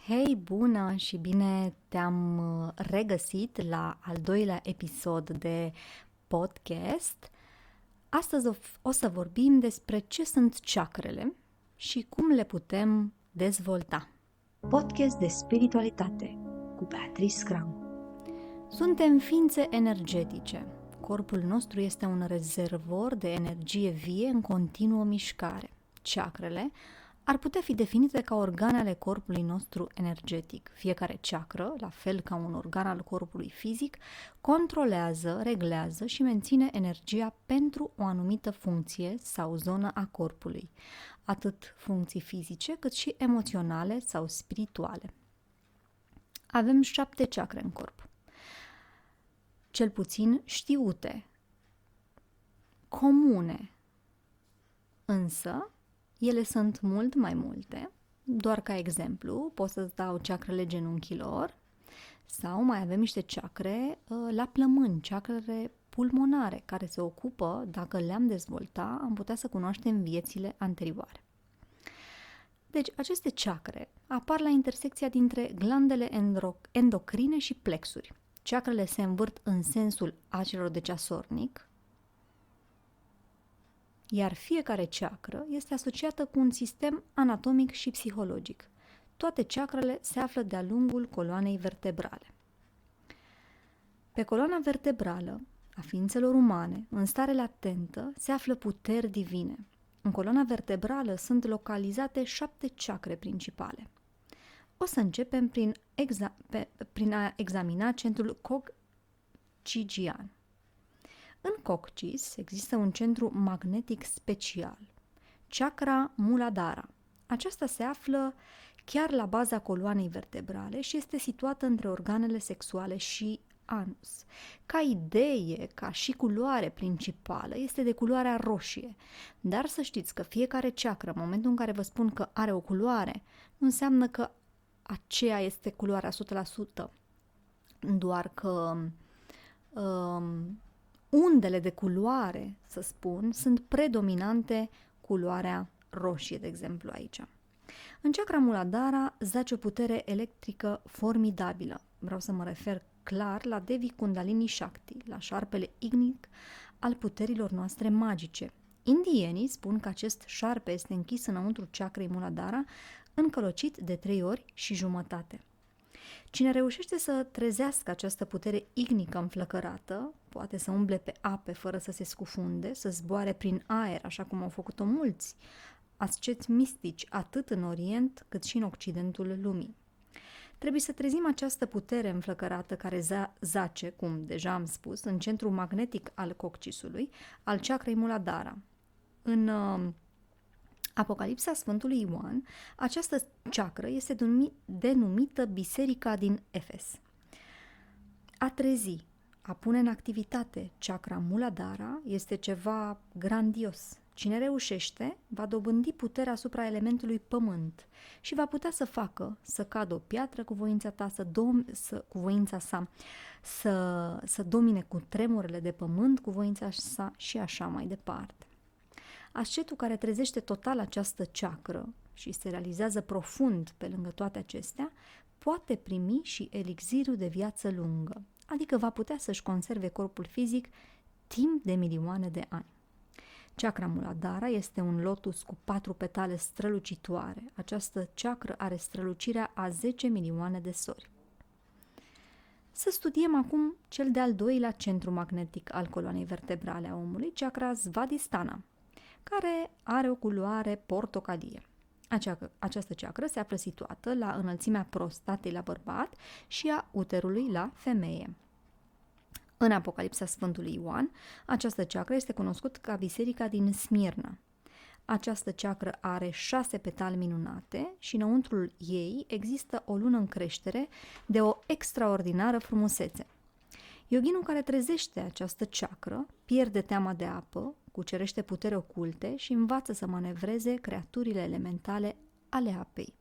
Hei, bună și bine te-am regăsit la al doilea episod de podcast. Astăzi o să vorbim despre ce sunt chakrele și cum le putem dezvolta. Podcast de spiritualitate cu Beatrice Cram. Suntem ființe energetice. Corpul nostru este un rezervor de energie vie în continuă mișcare. Chakrele ar putea fi definite ca organe ale corpului nostru energetic. Fiecare chakră, la fel ca un organ al corpului fizic, controlează, reglează și menține energia pentru o anumită funcție sau zonă a corpului, atât funcții fizice cât și emoționale sau spirituale. Avem 7 chakre în corp, cel puțin știute, comune, însă ele sunt mult mai multe. Doar ca exemplu, pot să-ți dau chakrele genunchilor sau mai avem niște chakre la plămâni, chakrele pulmonare, care se ocupă, dacă le-am dezvolta, am putea să cunoaștem viețile anterioare. Deci, aceste chakre apar la intersecția dintre glandele endocrine și plexuri. Chakrele se învârt în sensul acelor de ceasornic, iar fiecare chakră este asociată cu un sistem anatomic și psihologic. Toate chakrele se află de-a lungul coloanei vertebrale. Pe coloana vertebrală a ființelor umane, în stare latentă, se află puteri divine. În coloana vertebrală sunt localizate 7 chakre principale. O să începem prin a examina centrul coccygian. În coccyx există un centru magnetic special, chakra Muladhara. Aceasta se află chiar la baza coloanei vertebrale și este situată între organele sexuale și anus. Ca idee, ca și culoare principală, este de culoarea roșie. Dar să știți că fiecare chakra, în momentul în care vă spun că are o culoare, nu înseamnă că aceea este culoarea 100%. Doar că undele de culoare, să spun, sunt predominante culoarea roșie, de exemplu, aici. În chakra Muladhara zace o putere electrică formidabilă. Vreau să mă refer clar la Devi Kundalini Shakti, la șarpele ignic al puterilor noastre magice. Indienii spun că acest șarpe este închis înăuntru chakrei Muladhara, încălocit de 3 ori și jumătate. Cine reușește să trezească această putere ignică înflăcărată, poate să umble pe ape fără să se scufunde, să zboare prin aer, așa cum au făcut-o mulți asceți mistici, atât în Orient cât și în Occidentul lumii. Trebuie să trezim această putere înflăcărată care zace, cum deja am spus, în centrul magnetic al coccisului, al chakrei Muladhara. În Apocalipsa Sfântului Ioan, această chakră este denumită Biserica din Efes. A trezi, a pune în activitate chakra Muladhara este ceva grandios. Cine reușește va dobândi puterea asupra elementului pământ și va putea să facă, să cadă o piatră cu voința ta, cu voința sa, să domine cu tremurele de pământ cu voința sa și așa mai departe. Ascetul care trezește total această chakră și se realizează profund pe lângă toate acestea, poate primi și elixirul de viață lungă, adică va putea să-și conserve corpul fizic timp de milioane de ani. Chakra Muladhara este un lotus cu 4 petale strălucitoare. Această chakră are strălucirea a 10 milioane de sori. Să studiem acum cel de-al doilea centru magnetic al coloanei vertebrale a omului, chakra Svadhisthana, care are o culoare portocalie. Această chakră se află situată la înălțimea prostatei la bărbat și a uterului la femeie. În Apocalipsa Sfântului Ioan, această chakră este cunoscută ca Biserica din Smirna. Această chakră are 6 petale minunate și înăuntrul ei există o lună în creștere de o extraordinară frumusețe. Yoginul care trezește această chakră pierde teama de apă, cucerește putere oculte și învață să manevreze creaturile elementale ale apei.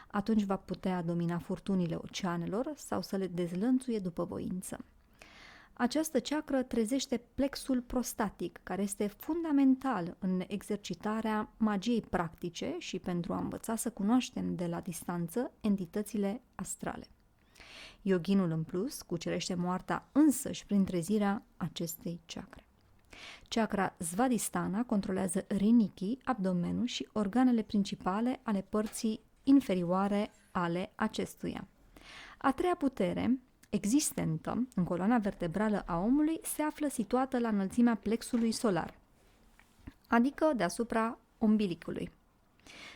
Atunci va putea domina furtunile oceanelor sau să le dezlănțuie după voință. Această ceacră trezește plexul prostatic, care este fundamental în exercitarea magiei practice și pentru a învăța să cunoaștem de la distanță entitățile astrale. Yoghinul, în plus, cucerește moartea însăși prin trezirea acestei chakre. Chakra Svadhisthana controlează rinichii, abdomenul și organele principale ale părții inferioare ale acestuia. A treia putere existentă în coloana vertebrală a omului se află situată la înălțimea plexului solar, adică deasupra umbilicului.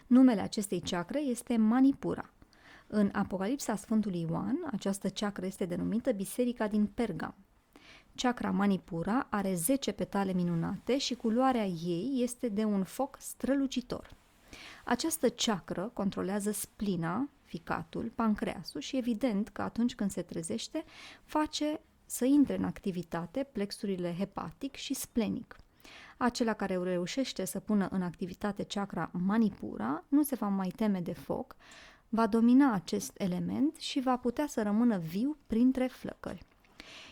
Numele acestei chakre este Manipura. În Apocalipsa Sfântului Ioan, această chakra este denumită Biserica din Pergam. Chakra Manipura are 10 petale minunate și culoarea ei este de un foc strălucitor. Această chakră controlează splina, ficatul, pancreasul și evident că atunci când se trezește face să intre în activitate plexurile hepatic și splenic. Acela care reușește să pună în activitate chakra Manipura nu se va mai teme de foc, va domina acest element și va putea să rămână viu printre flăcări.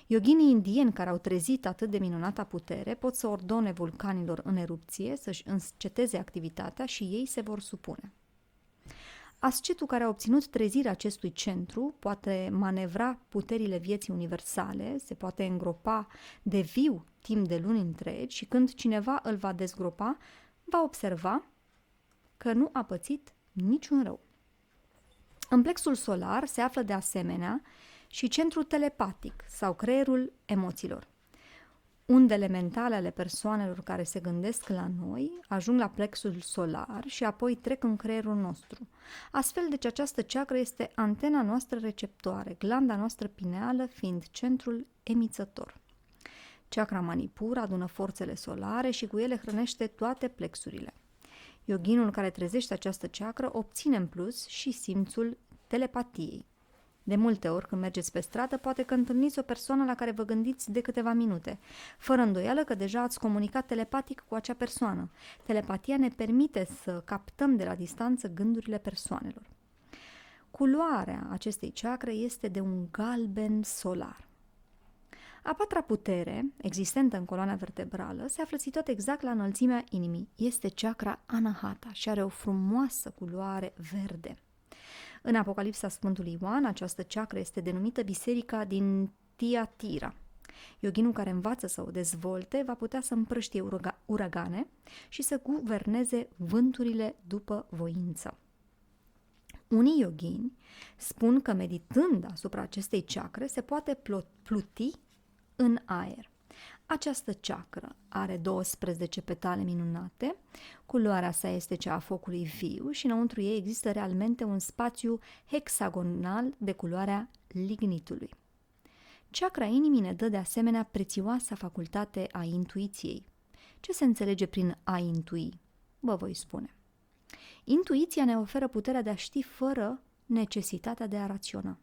Yoghinii indieni care au trezit atât de minunata putere pot să ordone vulcanilor în erupție să-și înceteze activitatea și ei se vor supune. Ascetul care a obținut trezirea acestui centru poate manevra puterile vieții universale, se poate îngropa de viu timp de luni întregi și când cineva îl va dezgropa, va observa că nu a pățit niciun rău. În plexul solar se află de asemenea și centrul telepatic sau creierul emoțiilor. Undele mentale ale persoanelor care se gândesc la noi ajung la plexul solar și apoi trec în creierul nostru. Astfel, deci această ceacră este antena noastră receptoare, glanda noastră pineală fiind centrul emițător. Chakra Manipura adună forțele solare și cu ele hrănește toate plexurile. Yoghinul care trezește această ceacră obține în plus și simțul telepatiei. De multe ori, când mergeți pe stradă, poate că întâlniți o persoană la care vă gândiți de câteva minute, fără îndoială că deja ați comunicat telepatic cu acea persoană. Telepatia ne permite să captăm de la distanță gândurile persoanelor. Culoarea acestei chakre este de un galben solar. A patra putere, existentă în coloana vertebrală, se află situată exact la înălțimea inimii. Este chakra Anahata și are o frumoasă culoare verde. În Apocalipsa Sfântului Ioan, această ceacră este denumită Biserica din Tiatira. Yoghinul care învață să o dezvolte va putea să împrăștie uragane și să guverneze vânturile după voință. Unii yoghini spun că meditând asupra acestei ceacre se poate pluti în aer. Această ceacră are 12 petale minunate, culoarea sa este cea a focului viu și înăuntru ei există realmente un spațiu hexagonal de culoarea lignitului. Chakra inimii ne dă de asemenea prețioasa facultate a intuiției. Ce se înțelege prin a intui? Vă voi spune. Intuiția ne oferă puterea de a ști fără necesitatea de a raționa.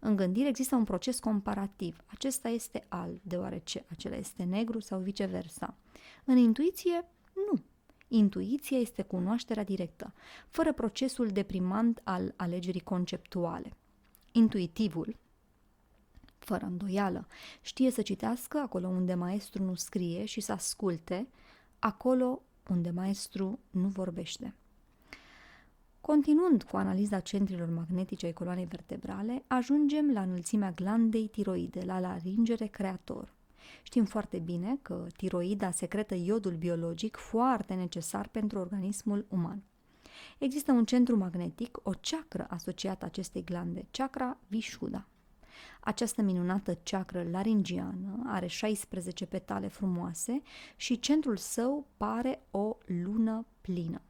În gândire există un proces comparativ. Acesta este alb, deoarece acela este negru sau viceversa. În intuiție, nu. Intuiția este cunoașterea directă, fără procesul deprimant al alegerii conceptuale. Intuitivul, fără îndoială, știe să citească acolo unde maestru nu scrie și să asculte acolo unde maestru nu vorbește. Continuând cu analiza centrilor magnetice ai coloanei vertebrale, ajungem la înălțimea glandei tiroide, la laringere creator. Știm foarte bine că tiroida secretă iodul biologic foarte necesar pentru organismul uman. Există un centru magnetic, o ceacră asociată acestei glande, chakra Vishuddha. Această minunată ceacră laringiană are 16 petale frumoase și centrul său pare o lună plină.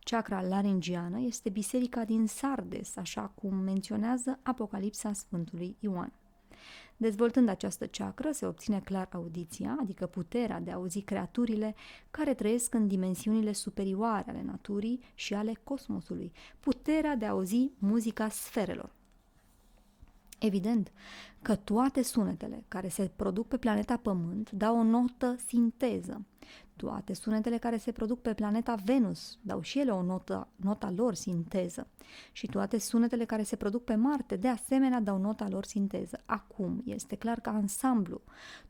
Chakra laringiană este biserica din Sardes, așa cum menționează Apocalipsa Sfântului Ioan. Dezvoltând această ceacră se obține clar audiția, adică puterea de a auzi creaturile care trăiesc în dimensiunile superioare ale naturii și ale cosmosului, puterea de a auzi muzica sferelor. Evident că toate sunetele care se produc pe planeta Pământ dau o notă sinteză. Toate sunetele care se produc pe planeta Venus dau și ele o nota lor sinteză. Și toate sunetele care se produc pe Marte, de asemenea, dau nota lor sinteză. Acum, este clar că ansamblu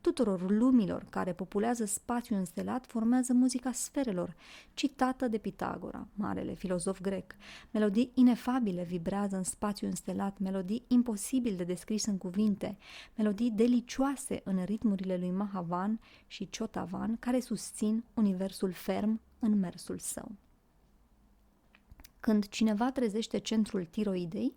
tuturor lumilor care populează spațiul înstelat formează muzica sferelor, citată de Pitagora, marele filozof grec. Melodii inefabile vibrează în spațiul înstelat, melodii imposibil de descris în cuvinte, melodii delicioase în ritmurile lui Mahavan și Chotavan, care susțin universul ferm în mersul său. Când cineva trezește centrul tiroidei,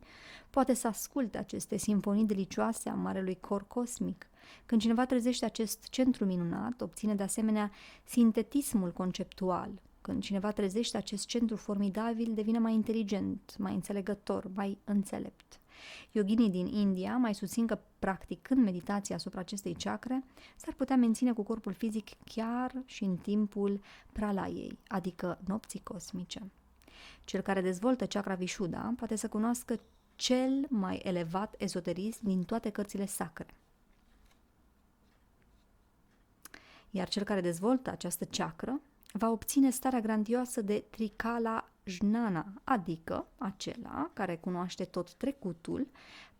poate să asculte aceste simfonii delicioase a marelui cor cosmic. Când cineva trezește acest centru minunat, obține de asemenea sintetismul conceptual. Când cineva trezește acest centru formidabil, devine mai inteligent, mai înțelegător, mai înțelept. Yoginii din India mai susțin că, practicând meditația asupra acestei chakre, s-ar putea menține cu corpul fizic chiar și în timpul pralayei, adică nopții cosmice. Cel care dezvoltă chakra Vishuddha poate să cunoască cel mai elevat ezoterism din toate cărțile sacre. Iar cel care dezvoltă această chakră va obține starea grandioasă de Trikala Jnana, adică acela care cunoaște tot trecutul,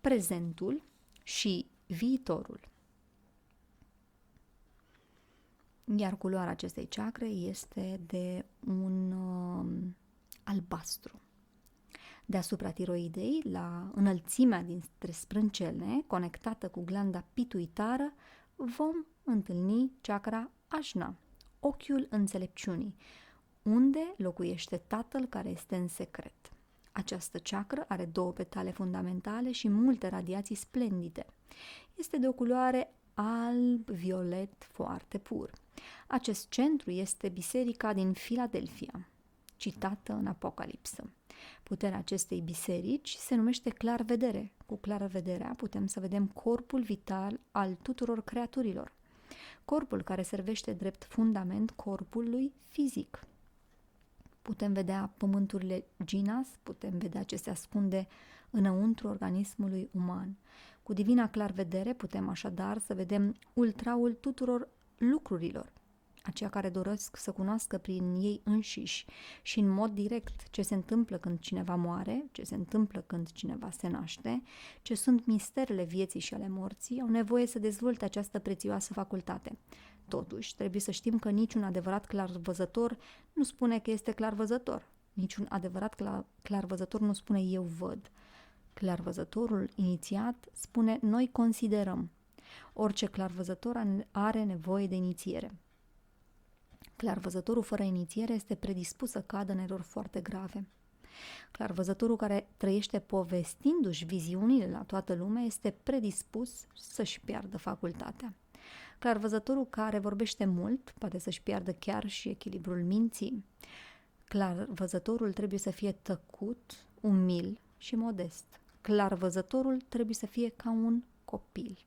prezentul și viitorul. Iar culoarea acestei chakre este de un albastru. Deasupra tiroidei, la înălțimea dintre sprâncene, conectată cu glanda pituitară, vom întâlni chakra Ajna, ochiul înțelepciunii, unde locuiește Tatăl care este în secret. Această chakră are 2 petale fundamentale și multe radiații splendide. Este de o culoare alb-violet foarte pur. Acest centru este biserica din Filadelfia, citată în Apocalipsă. Puterea acestei biserici se numește clarvedere. Cu clarvederea putem să vedem corpul vital al tuturor creaturilor. Corpul care servește drept fundament corpului fizic. Putem vedea pământurile ginas, putem vedea ce se ascunde înăuntru organismului uman. Cu divina clarvedere putem așadar să vedem ultraul tuturor lucrurilor, aceia care doresc să cunoască prin ei înșiși și în mod direct ce se întâmplă când cineva moare, ce se întâmplă când cineva se naște, ce sunt misterele vieții și ale morții, au nevoie să dezvolte această prețioasă facultate. Totuși, trebuie să știm că niciun adevărat clarvăzător nu spune că este clarvăzător. Niciun adevărat clarvăzător nu spune eu văd. Clarvăzătorul inițiat spune noi considerăm. Orice clarvăzător are nevoie de inițiere. Clarvăzătorul fără inițiere este predispus să cadă în erori foarte grave. Clarvăzătorul care trăiește povestindu-și viziunile la toată lumea este predispus să-și piardă facultatea. Clarvăzătorul care vorbește mult poate să-și piardă chiar și echilibrul minții. Clarvăzătorul trebuie să fie tăcut, umil și modest. Clarvăzătorul trebuie să fie ca un copil.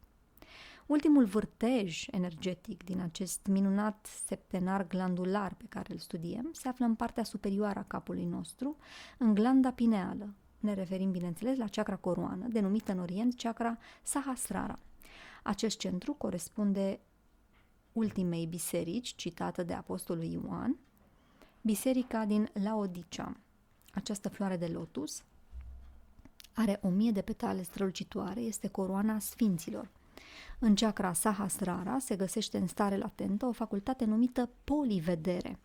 Ultimul vârtej energetic din acest minunat septenar glandular pe care îl studiem se află în partea superioară a capului nostru, în glanda pineală. Ne referim, bineînțeles, la chakra coroană, denumită în Orient chakra Sahasrara. Acest centru corespunde ultimei biserici citată de Apostolul Ioan, biserica din Laodicea. Această floare de lotus are 1000 de petale strălucitoare, este coroana sfinților. În chakra Sahasrara se găsește în stare latentă o facultate numită polivedere.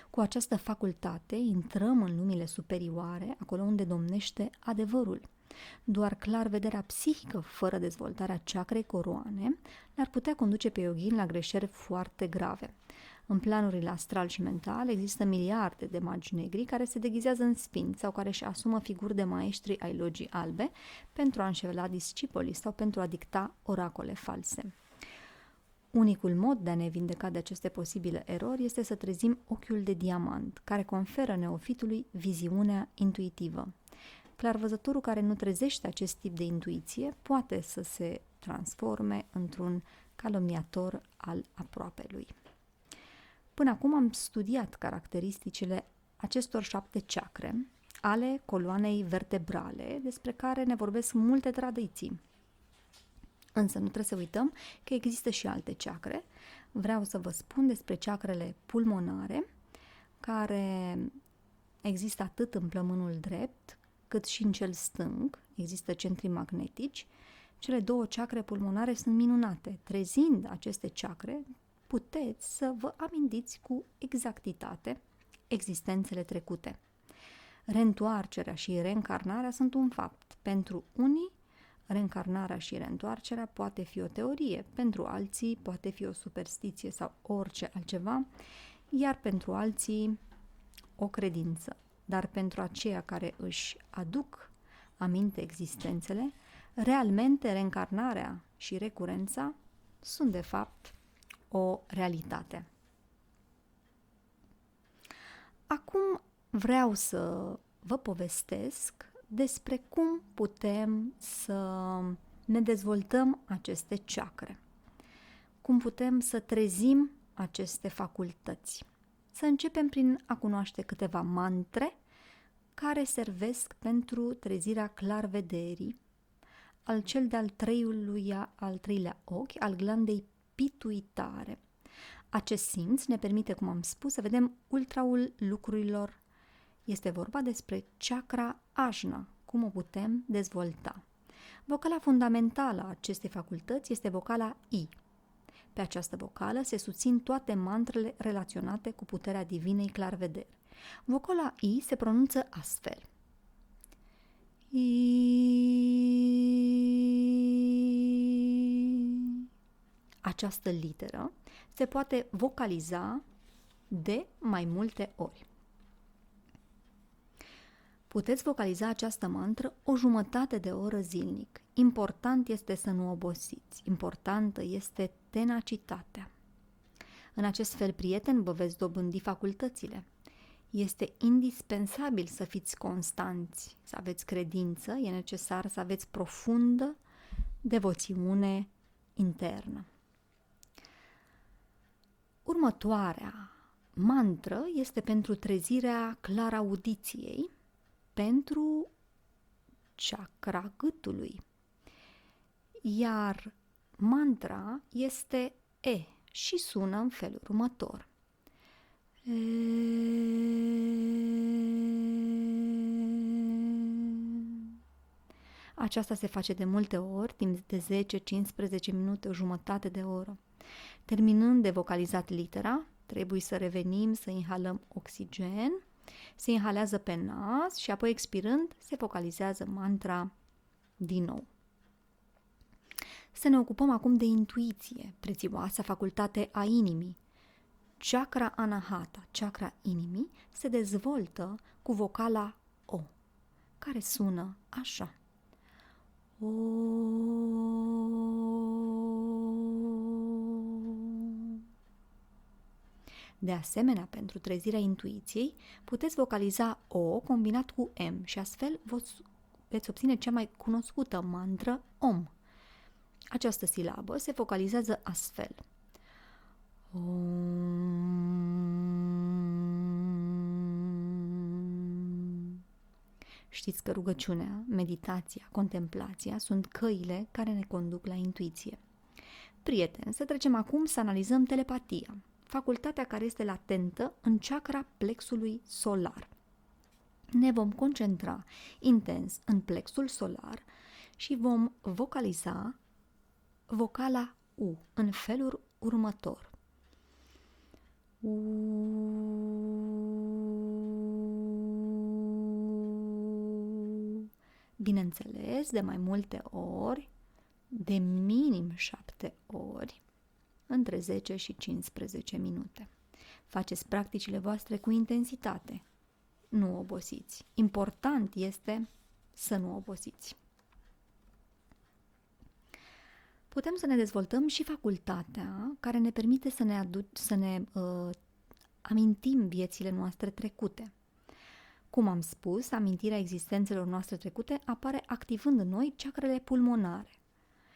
Cu această facultate intrăm în lumile superioare, acolo unde domnește adevărul. Doar clarvederea psihică, fără dezvoltarea chakrei coroane, le-ar putea conduce pe yoghin la greșeli foarte grave. În planurile astral și mental există miliarde de magi negri care se deghizează în sfinți sau care își asumă figuri de maestri ai logii albe pentru a înșela discipolii sau pentru a dicta oracole false. Unicul mod de a ne vindeca de aceste posibile erori este să trezim ochiul de diamant, care conferă neofitului viziunea intuitivă. Clarvăzătorul care nu trezește acest tip de intuiție poate să se transforme într-un calomniator al aproapelui. Până acum am studiat caracteristicile acestor 7 chakre ale coloanei vertebrale, despre care ne vorbesc multe tradiții. Însă nu trebuie să uităm că există și alte chakre. Vreau să vă spun despre chakrele pulmonare, care există atât în plămânul drept, cât și în cel stâng. Există centri magnetici. Cele două chakre pulmonare sunt minunate. Trezind aceste chakre, puteți să vă amintiți cu exactitate existențele trecute. Reîntoarcerea și reîncarnarea sunt un fapt. Pentru unii, reîncarnarea și reîntoarcerea poate fi o teorie, pentru alții poate fi o superstiție sau orice altceva, iar pentru alții o credință. Dar pentru aceia care își aduc aminte existențele, realmente reîncarnarea și recurența sunt de fapt o realitate. Acum vreau să vă povestesc despre cum putem să ne dezvoltăm aceste chakre, cum putem să trezim aceste facultăți. Să începem prin a cunoaște câteva mantre care servesc pentru trezirea clarvederii, cel de-al treilea ochi, al glandei pituitare. Acest simț ne permite, cum am spus, să vedem ultraul lucrurilor. Este vorba despre chakra ajna, cum o putem dezvolta. Vocala fundamentală a acestei facultăți este vocala I. Pe această vocală se susțin toate mantrele relaționate cu puterea divinei clarvederi. Vocala I se pronunță astfel. I. Această literă se poate vocaliza de mai multe ori. Puteți vocaliza această mantră o jumătate de oră zilnic. Important este să nu obosiți. Importantă este tenacitatea. În acest fel, prieten, vă veți dobândi facultățile. Este indispensabil să fiți constanți, să aveți credință, e necesar să aveți profundă devoțiune internă. Următoarea mantră este pentru trezirea claraudiției, pentru chakra gâtului. Iar mantra este E și sună în felul următor. Aceasta se face de multe ori, timp de 10, 15 minute, o jumătate de oră. Terminând de vocalizat litera, trebuie să revenim, să inhalăm oxigen, se inhalează pe nas și apoi expirând se vocalizează mantra din nou. Să ne ocupăm acum de intuiție, prețioasa facultate a inimii. Chakra anahata, chakra inimii, se dezvoltă cu vocala O, care sună așa. O. De asemenea, pentru trezirea intuiției, puteți vocaliza O combinat cu M și astfel veți obține cea mai cunoscută mantră Om. Această silabă se vocalizează astfel. Știți că rugăciunea, meditația, contemplația sunt căile care ne conduc la intuiție. Prieteni, să trecem acum să analizăm telepatia, facultatea care este latentă în chakra plexului solar. Ne vom concentra intens în plexul solar și vom vocaliza vocala U în felul următor. Bineînțeles, de mai multe ori, de minim 7 ori, între 10 și 15 minute. Faceți practicile voastre cu intensitate. Nu obosiți. Important este să nu obosiți. Putem să ne dezvoltăm și facultatea care ne permite să ne amintim viețile noastre trecute. Cum am spus, amintirea existențelor noastre trecute apare activând în noi chakrele pulmonare.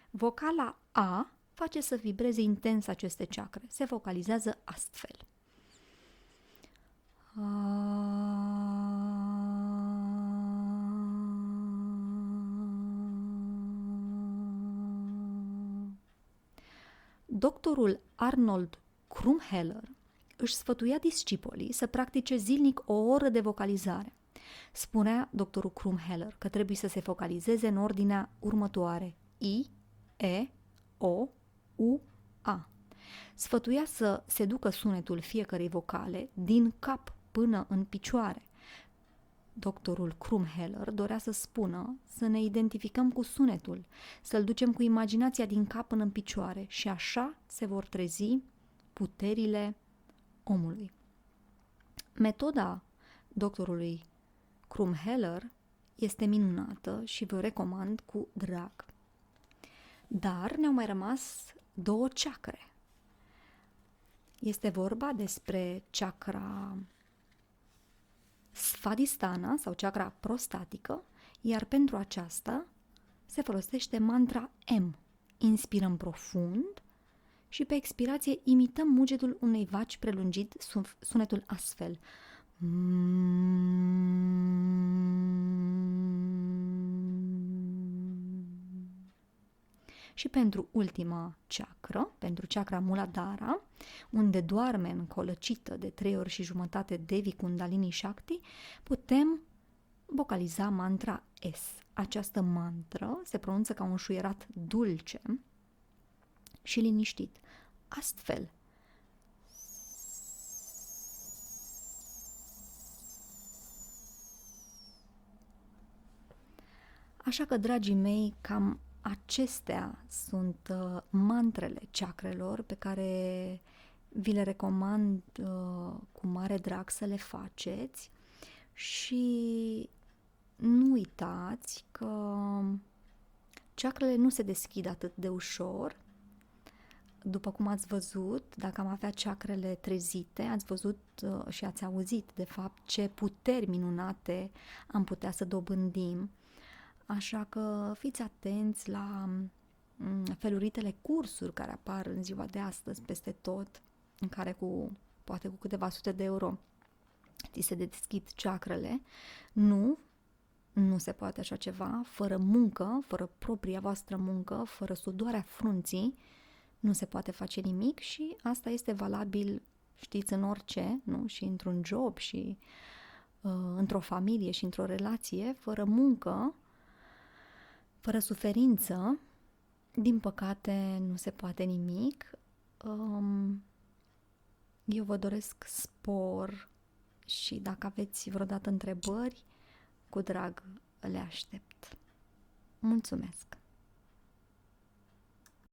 Vocala A face să vibreze intens aceste chakre. Se vocalizează astfel. doctorul Arnold Krumheller își sfătuia discipolii să practice zilnic o oră de vocalizare. Spunea doctorul Krumheller că trebuie să se focalizeze în ordinea următoare: I, E, O, U, A. Sfătuia să se ducă sunetul fiecărei vocale din cap până în picioare. Doctorul Krumheller dorea să spună să ne identificăm cu sunetul, să-l ducem cu imaginația din cap până în picioare și așa se vor trezi puterile omului. Metoda doctorului Krumheller este minunată și vă recomand cu drag. Dar ne-au mai rămas 2 chakre. Este vorba despre chakra Svadhisthana sau chakra prostatică, iar pentru aceasta se folosește mantra M. Inspirăm profund și pe expirație imităm mugetul unei vaci prelungit, sunetul astfel. Și pentru ultima chakră, pentru chakra Muladhara, unde doarme încolăcită de 3 ori și jumătate Devi Kundalini Shakti, putem vocaliza mantra S. Această mantră se pronunță ca un șuierat dulce și liniștit. Astfel, așa că, dragii mei, cam acestea sunt mantrele chakrelor pe care vi le recomand cu mare drag să le faceți și nu uitați că chakrele nu se deschid atât de ușor. După cum ați văzut, dacă am avea chakrele trezite, ați văzut și ați auzit de fapt ce puteri minunate am putea să dobândim. Așa că fiți atenți la feluritele cursuri care apar în ziua de astăzi peste tot, în care poate cu câteva sute de euro ți se deschid chakrele. Nu se poate așa ceva, fără muncă, fără propria voastră muncă, fără sudoarea frunții, nu se poate face nimic și asta este valabil, știți, în orice, nu? Și într-un job și într-o familie și într-o relație, fără muncă, fără suferință, din păcate nu se poate nimic. Eu vă doresc spor și dacă aveți vreodată întrebări, cu drag le aștept. Mulțumesc!